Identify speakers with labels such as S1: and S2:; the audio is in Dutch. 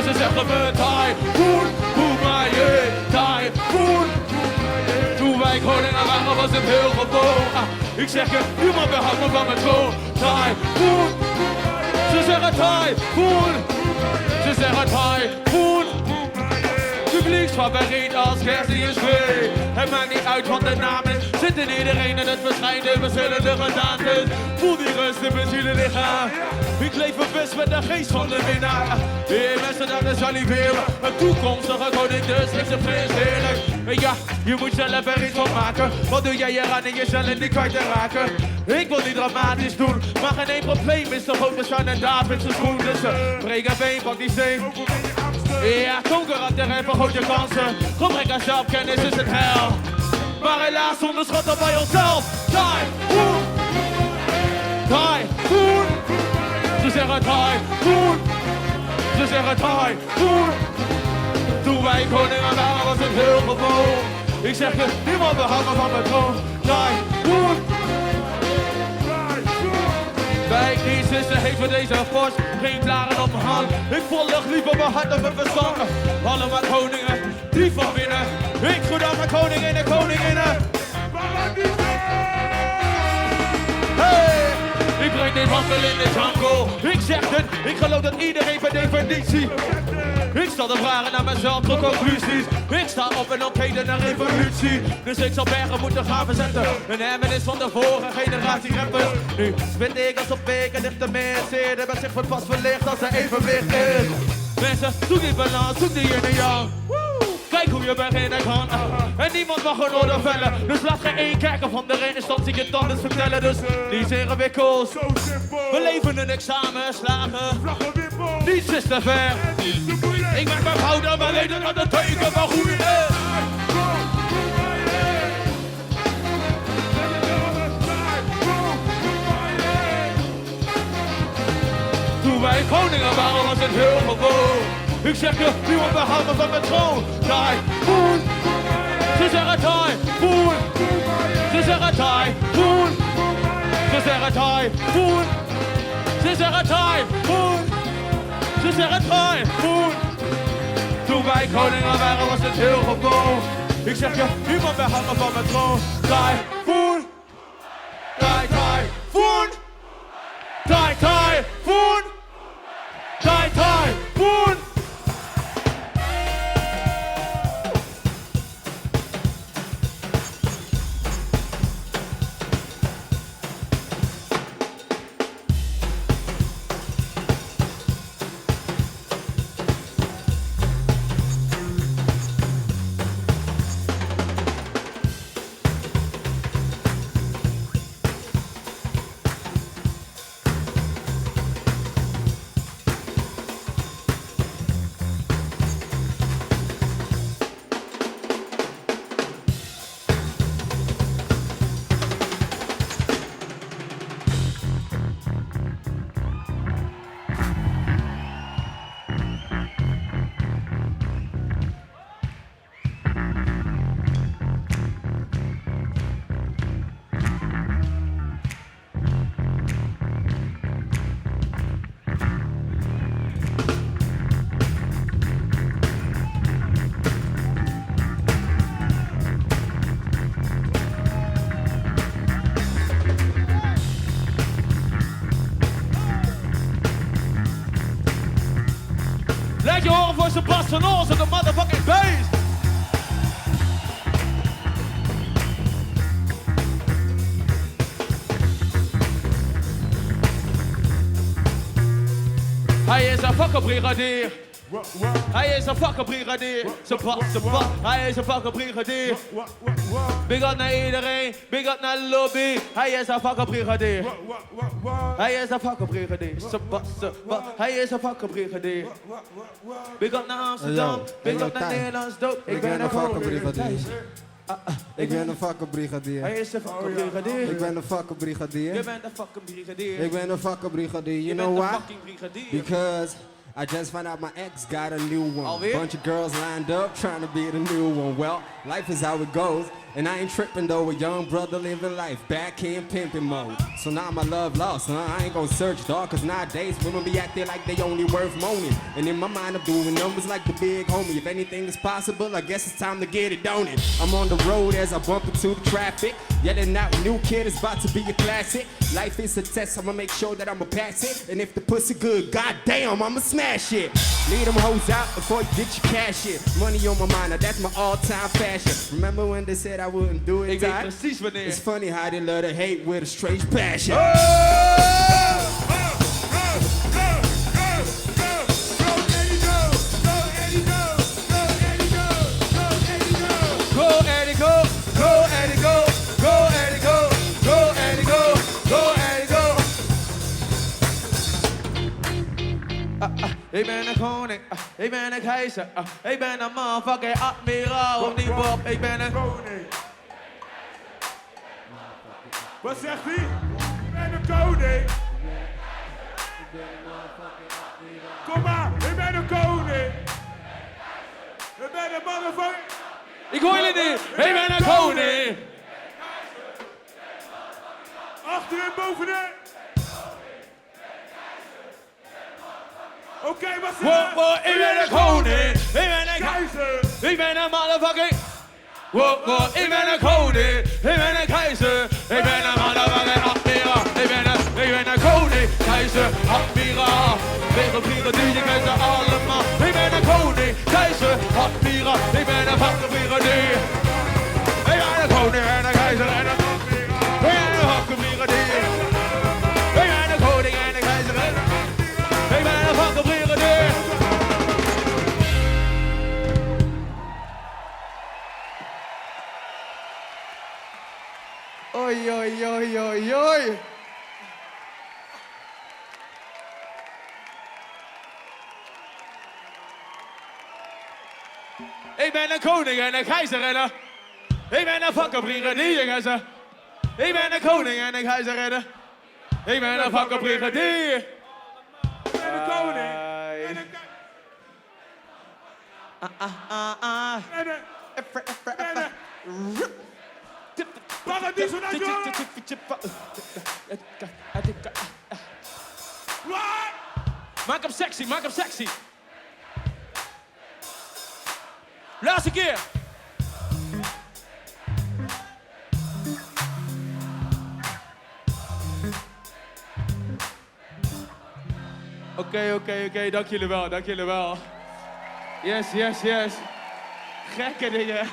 S1: ze zeggen me typhoon, voel mij in, typhoon. Toen wij Groningen waren was het heel gewoon. Ik zeg je, niemand behoudt me van mijn troon. Typhoon, ze zeggen typhoon, ze zeggen typhoon. Publieksfavoriet als Kersie is twee. Het maakt niet uit wat de naam is. Zit in iedereen en het verschijnt in verschillende gedaantes. Voel die rust in mijn zielenlichaam. Ik leef bewust met de geest van de winnaar. Hier mensen, dat is saliveren. Een toekomstige koning, dus ik zeg prins heerlijk. Ja, je moet zelf er iets van maken. Wat doe jij hier aan in jezelf niet kwijt te raken? Ik wil niet dramatisch doen, maar geen één probleem is toch ook bestaan en David zijn schoen. Dus breek een been, pak die steen. Ja, toon karakter en vergroot je kansen. Gebrek aan zelfkennis is het hel. Maar helaas onderschatten bij onszelf. Typhoon, typhoon. Ze zeggen typhoon, ze zeggen typhoon. Toen wij koningen waren was het heel gewoon. Ik zeg je, niemand behoudt me van mijn troon. Typhoon. Bij crisissen heeft voor deze vorst geen blaren op mijn hand. Ik volg liever mijn hart dan mijn verstand. Allemaal koningen, die van binnen. Ik groet aan mijn koningin en koninginnen. Hey, ik breng dit handel in de jungle. Ik zeg het, ik geloof dat iedereen per definitie. Ik stel de vragen naar mezelf, tot conclusies. Ik sta op en opheden naar revolutie. Dus ik zal bergen moeten gaan verzetten. Een hemmenis van de vorige generatie rappers. Nu spit ik als op weken dicht te meer. De zich wordt pas verlicht als er evenwicht is. Mensen, zoek die balans, zoek die yin en yang. Kijk hoe je beginnen kan. En niemand mag een orde vellen. Dus laat geen één kijken van de reïnstantie je tanden vertellen. Dus die zijn ingewikkeld. We leven een examen, slagen. Niets is te ver. Ik ben behouden, maar weten dat het teken van goed is. Toen wij koningen waren was het heel gewoon. Ik zeg je, niemand behoudt me van mijn troon. Typhoon, ze zeggen typhoon, ze zeggen typhoon, ze zeggen typhoon, ze zeggen typhoon, ze zeggen typhoon. Toen wij koningen waren was het heel gewoon. Ik zeg je, niemand behoudt me van mijn troon. Typhoon, typhoon, typhoon, typhoon. Laat je horen voor zijn Bas van Oors op de motherfucking bass. Hij is een fucking brigadier. Hij is een fucking brigadier. Zijn Bas, hij is een fucking brigadier. Big up naar iedereen, big up naar de lobby. Hij is een fucking brigadier. Hij is een fucking brigadier. Zijn Bas, hij is een fucking brigadier. Big up naar Amsterdam, big up naar Nederlands dood.
S2: Ik ben een fucking brigadier. Ik ben een fucking brigadier.
S1: Hij is een fucking brigadier.
S2: Ik ben een fucking brigadier.
S1: Je bent een fucking brigadier.
S2: Ik ben een fucking brigadier. You know why? Because I just found out my ex got a new one.
S1: Alweer?
S2: Bunch of girls lined up trying to be the new one. Well, life is how it goes. And I ain't tripping though, a young brother living life back in pimping mode. So now my love lost, huh? I ain't gonna search, dog, cause nowadays women be acting like they only worth moaning. And in my mind I'm doing numbers like the big homie. If anything is possible, I guess it's time to get it, don't it? I'm on the road as I bump into the traffic. Yelling out, new kid is about to be a classic. Life is a test, I'ma make sure that I'ma pass it. And if the pussy good, goddamn, I'ma smash it. Leave them hoes out before you get your cash in. Money on my mind, now that's my all-time fashion. Remember when they said I wouldn't do it,
S1: Ik weet
S2: Ty?
S1: precies wanneer.
S2: It's funny how they love to hate with a strange passion.
S1: Ik ben een koning, ik ben een keizer, ik ben een motherfucking admiraal op die Bob, ik ben een koning.
S3: Wat zegt hij? Ik ben een koning. Kom maar, ik ben een koning. Ik ben een motherfucker.
S1: Ik hoor jullie niet, ik ben een koning.
S3: Achterin, bovenin. Oké, wat zegt hij?
S1: Wow, ik ben een koning, ik ben een
S3: keizer.
S1: Ik ben een motherfucking. Wow, ik ben een koning, ik ben een keizer. Ik ben een motherfucking admiraal. Ik ben een koning, keizer, admiraal. Wereldvrienden die je kent ze allemaal. Ik ben een koning, keizer, admiraal. Ik ben een fucking brigadier. Ik ben een koning en een keizer en een admiraal. Ik ben een fucking brigadier. Ik ben een koning en een keizer en een ik ben een fucking brigadier.
S2: Oi, oi, oi, oi, oi.
S1: Ik ben een koning en een keizer en een... Ik ben een fucking brigadier, gasten. Ik ben een koning en een keizer en een... Ik ben een fucking brigadier.
S3: Ik ben een koning. En een Paradiso Nacho! Wat?
S1: Maak hem sexy, maak hem sexy. Laatste keer. Oké, dank jullie wel, dank jullie wel. Yes. Gekke dingen.